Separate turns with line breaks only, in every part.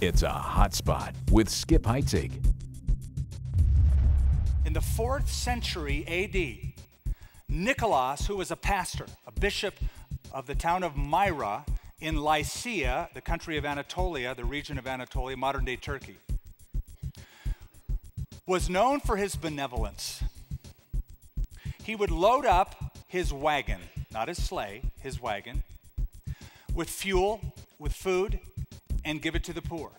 It's a hot spot with Skip Heitzig.
In the 4th century A.D., Nicholas, who was a pastor, a bishop of the town of Myra in Lycia, the country of Anatolia, the region of Anatolia, modern-day Turkey, was known for his benevolence. He would load up his wagon, not his sleigh, his wagon, with fuel, with food, and give it to the poor.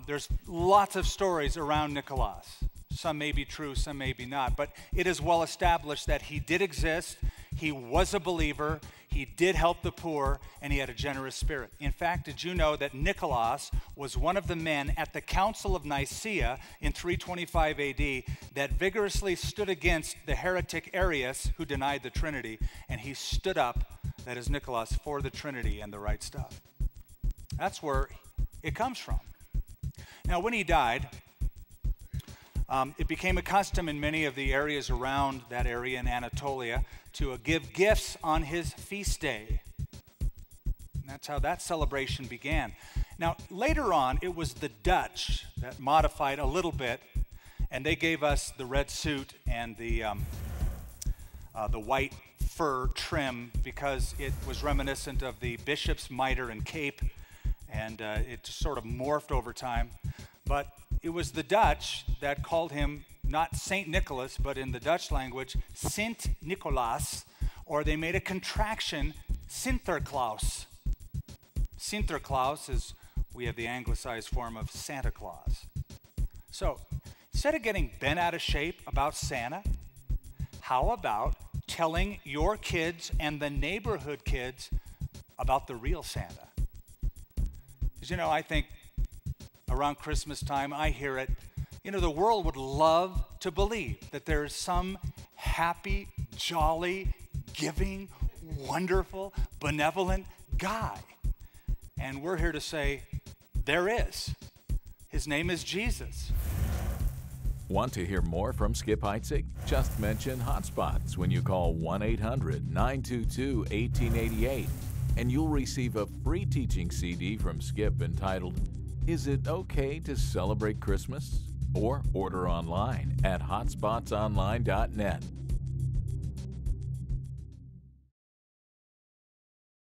There's lots of stories around Nicholas. Some may be true, some may be not, but it is well established that he did exist, he was a believer, he did help the poor, and he had a generous spirit. In fact, did you know that Nicholas was one of the men at the Council of Nicaea in 325 AD that vigorously stood against the heretic Arius who denied the Trinity, and he stood up, that is Nicholas, for the Trinity and the right stuff. That's where it comes from. Now, when he died, it became a custom in many of the areas around that area in Anatolia to give gifts on his feast day. And that's how that celebration began. Now, later on, it was the Dutch that modified a little bit, and they gave us the red suit and the white fur trim because it was reminiscent of the bishop's mitre and cape, and it just sort of morphed over time. But it was the Dutch that called him not Saint Nicholas, but in the Dutch language, Sint Nicolaas, or they made a contraction, Sinterklaas. Sinterklaas is, we have the anglicized form of Santa Claus. So instead of getting bent out of shape about Santa, how about telling your kids and the neighborhood kids about the real Santa? Because, I think around Christmas time, I hear it. The world would love to believe that there is some happy, jolly, giving, wonderful, benevolent guy. And we're here to say, there is. His name is Jesus.
Want to hear more from Skip Heitzig? Just mention Hotspots when you call 1-800-922-1888, and you'll receive a free teaching CD from Skip entitled, Is It Okay to Celebrate Christmas? Or order online at hotspotsonline.net.